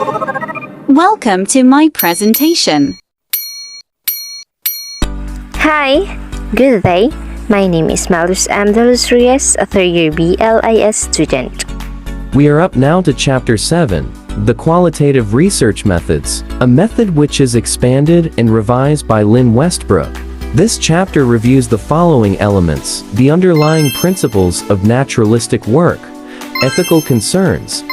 Welcome to my presentation. Hi, good day. My name is Malus Amdalus Reyes, a third-year BLIS student. We are up now to Chapter 7, the Qualitative Research Methods, a method which is expanded and revised by Lynn Westbrook. This chapter reviews the following elements: the underlying principles of naturalistic work, ethical concerns,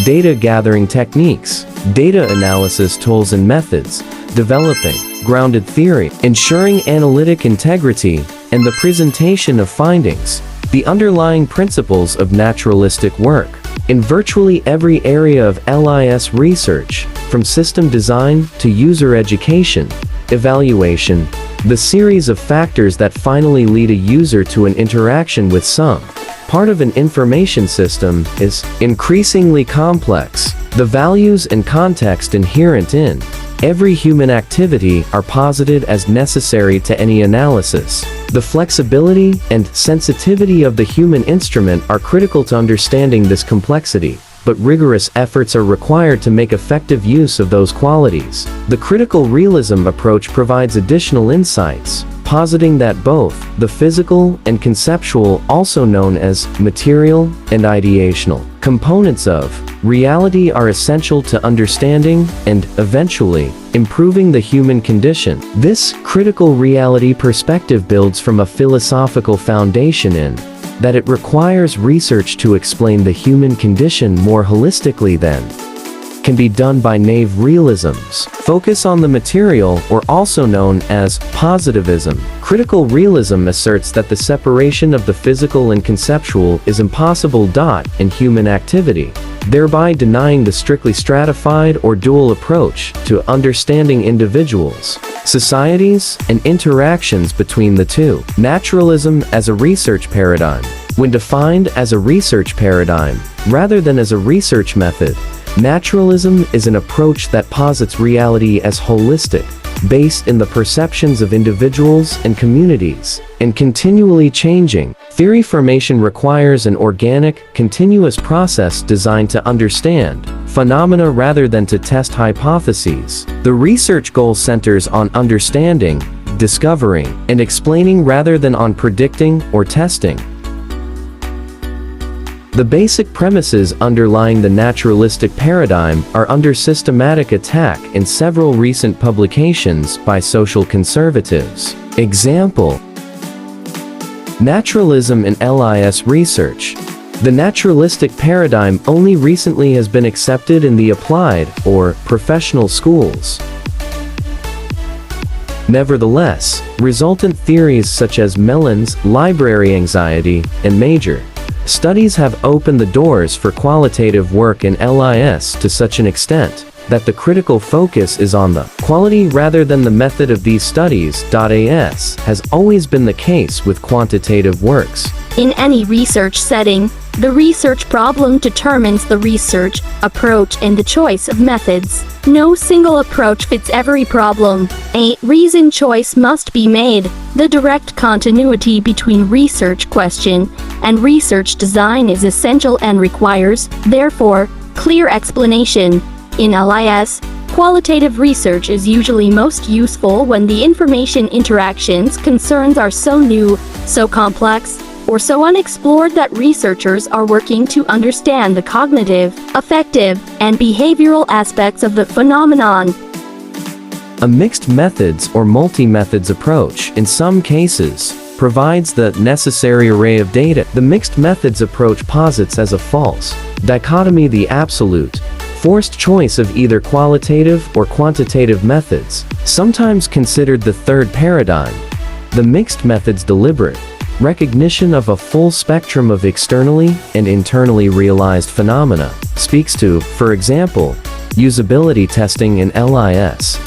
data gathering techniques, data analysis tools and methods, developing grounded theory, ensuring analytic integrity, and the presentation of findings. The underlying principles of naturalistic work. In virtually every area of LIS research, from system design to user education, evaluation, the series of factors that finally lead a user to an interaction with some part of an information system is increasingly complex. The values and context inherent in every human activity are posited as necessary to any analysis. The flexibility and sensitivity of the human instrument are critical to understanding this complexity, but rigorous efforts are required to make effective use of those qualities. The critical realism approach provides additional insights, positing that both the physical and conceptual, also known as material and ideational, components of reality are essential to understanding and, eventually, improving the human condition. This critical reality perspective builds from a philosophical foundation in that it requires research to explain the human condition more holistically than can be done by naive realisms. Focus on the material, or also known as positivism. Critical realism asserts that the separation of the physical and conceptual is impossible in human activity, thereby denying the strictly stratified or dual approach to understanding individuals, societies, and interactions between the two. Naturalism as a research paradigm. When defined as a research paradigm, rather than as a research method, naturalism is an approach that posits reality as holistic, based in the perceptions of individuals and communities, and continually changing. Theory formation requires an organic, continuous process designed to understand phenomena rather than to test hypotheses. The research goal centers on understanding, discovering, and explaining rather than on predicting or testing. The basic premises underlying the naturalistic paradigm are under systematic attack in several recent publications by social conservatives. Example: Naturalism in LIS research. The naturalistic paradigm only recently has been accepted in the applied, or professional schools. Nevertheless, resultant theories such as Mellon's library anxiety and major studies have opened the doors for qualitative work in LIS to such an extent that the critical focus is on the quality rather than the method of these studies. As has always been the case with quantitative works. In any research setting, the research problem determines the research approach and the choice of methods. No single approach fits every problem. A reasoned choice must be made. The direct continuity between research question and research design is essential and requires, therefore, clear explanation. In LIS, qualitative research is usually most useful when the information interactions concerns are so new, so complex, or so unexplored that researchers are working to understand the cognitive, affective, and behavioral aspects of the phenomenon. A mixed methods or multi-methods approach, in some cases, provides the necessary array of data. The mixed methods approach posits as a false dichotomy the absolute, forced choice of either qualitative or quantitative methods, sometimes considered the third paradigm. The mixed methods deliberate recognition of a full spectrum of externally and internally realized phenomena speaks to, for example, usability testing in LIS.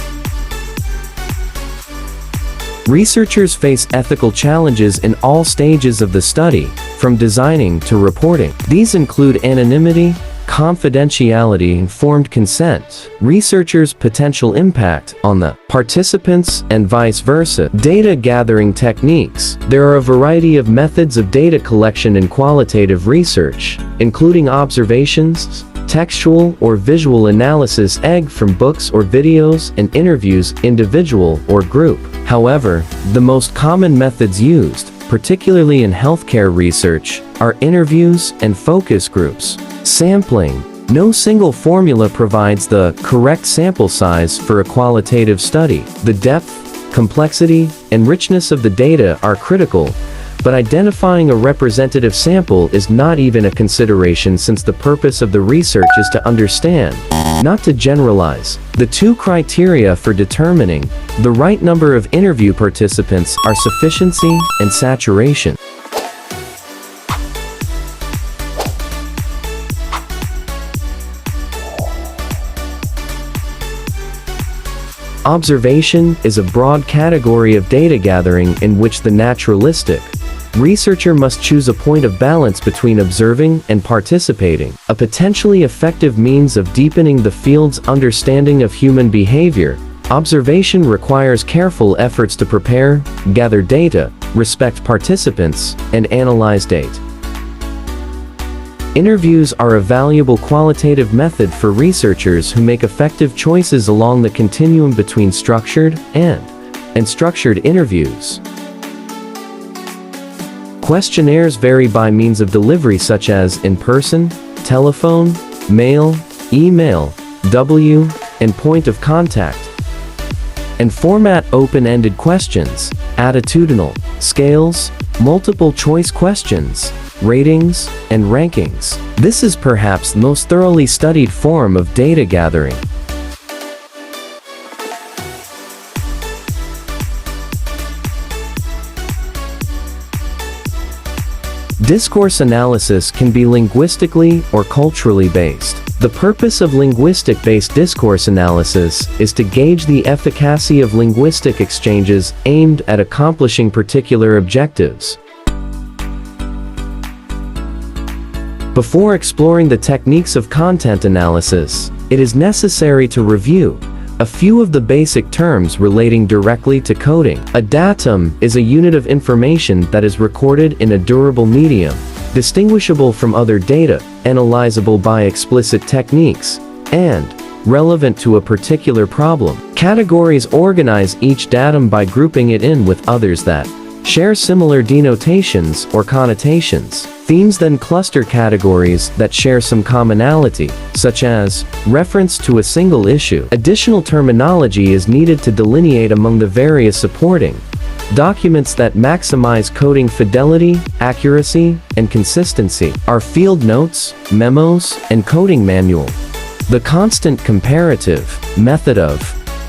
Researchers face ethical challenges in all stages of the study, from designing to reporting. These include anonymity, confidentiality, informed consent, researchers' potential impact on the participants, and vice versa. Data gathering techniques. There are a variety of methods of data collection in qualitative research, including observations, textual or visual analysis from books or videos and interviews individual or group. However, the most common methods used, particularly in healthcare research, are interviews and focus groups. Sampling. No single formula provides the correct sample size for a qualitative study. The depth, complexity, and richness of the data are critical, but identifying a representative sample is not even a consideration since the purpose of the research is to understand, not to generalize. The two criteria for determining the right number of interview participants are sufficiency and saturation. Observation is a broad category of data gathering in which the naturalistic researcher must choose a point of balance between observing and participating. A potentially effective means of deepening the field's understanding of human behavior, observation requires careful efforts to prepare, gather data, respect participants, and analyze data. Interviews are a valuable qualitative method for researchers who make effective choices along the continuum between structured and unstructured interviews. Questionnaires vary by means of delivery such as in-person, telephone, mail, email, and point of contact, and format open-ended questions, attitudinal scales, multiple choice questions, ratings, and rankings. This is perhaps the most thoroughly studied form of data gathering. Discourse analysis can be linguistically or culturally based. The purpose of linguistic-based discourse analysis is to gauge the efficacy of linguistic exchanges aimed at accomplishing particular objectives. Before exploring the techniques of content analysis, it is necessary to review a few of the basic terms relating directly to coding. A datum is a unit of information that is recorded in a durable medium, distinguishable from other data, analyzable by explicit techniques, and relevant to a particular problem. Categories organize each datum by grouping it in with others that share similar denotations or connotations. Themes then cluster categories that share some commonality, such as reference to a single issue. Additional terminology is needed to delineate among the various supporting documents that maximize coding fidelity, accuracy, and consistency are field notes, memos, and coding manual. The constant comparative method of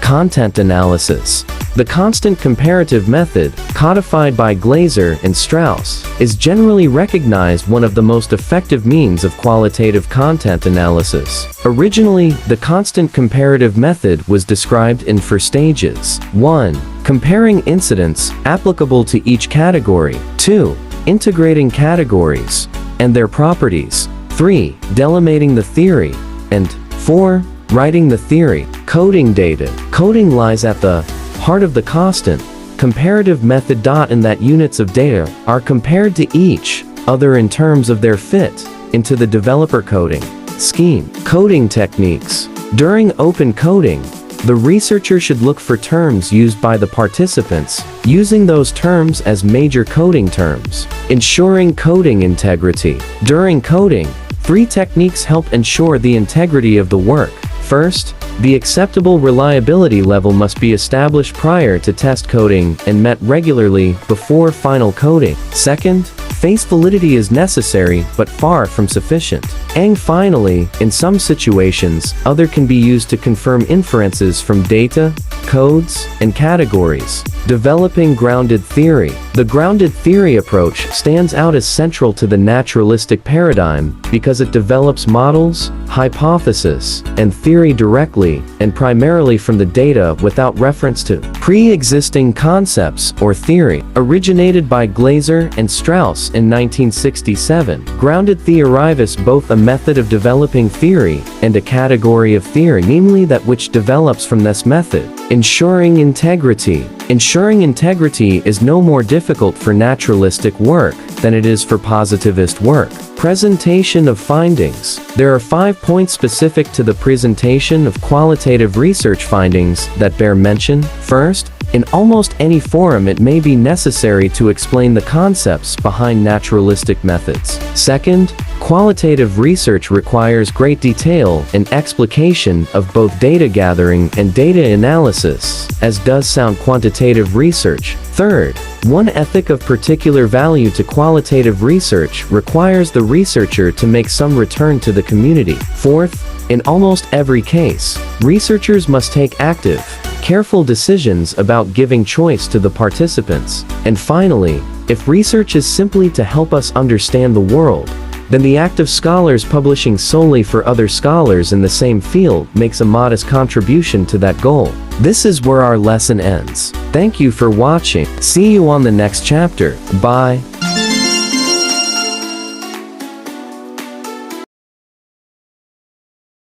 content analysis. The constant comparative method, codified by Glaser and Strauss, is generally recognized one of the most effective means of qualitative content analysis. Originally, the constant comparative method was described in four stages. 1. Comparing incidents applicable to each category. 2. Integrating categories and their properties. 3. Delimiting the theory. And 4. Writing the theory. Coding data. Coding lies at the heart of the constant comparative method. In that units of data are compared to each other in terms of their fit into the developer coding scheme. Coding techniques. During open coding, the researcher should look for terms used by the participants, using those terms as major coding terms. Ensuring coding integrity. During coding, 3 techniques help ensure the integrity of the work. First, the acceptable reliability level must be established prior to test coding and met regularly before final coding. Second, face validity is necessary but far from sufficient. And finally, in some situations, other can be used to confirm inferences from data, codes, and categories. Developing grounded theory. The grounded theory approach stands out as central to the naturalistic paradigm because it develops models, hypotheses, and theory directly and primarily from the data without reference to pre-existing concepts or theory. Originated by Glaser and Strauss in 1967, grounded theory is both a method of developing theory and a category of theory, namely that which develops from this method. Ensuring integrity. Ensuring integrity is no more difficult for naturalistic work than it is for positivist work. Presentation of findings. There are 5 points specific to the presentation of qualitative research findings that bear mention. First, in almost any forum it may be necessary to explain the concepts behind naturalistic methods. Second, qualitative research requires great detail and explication of both data gathering and data analysis, as does sound quantitative research. Third, one ethic of particular value to qualitative research requires the researcher to make some return to the community. Fourth, in almost every case, researchers must take active, careful decisions about giving choice to the participants. And finally, if research is simply to help us understand the world, then the act of scholars publishing solely for other scholars in the same field makes a modest contribution to that goal. This is where our lesson ends. Thank you for watching. See you on the next chapter. Bye.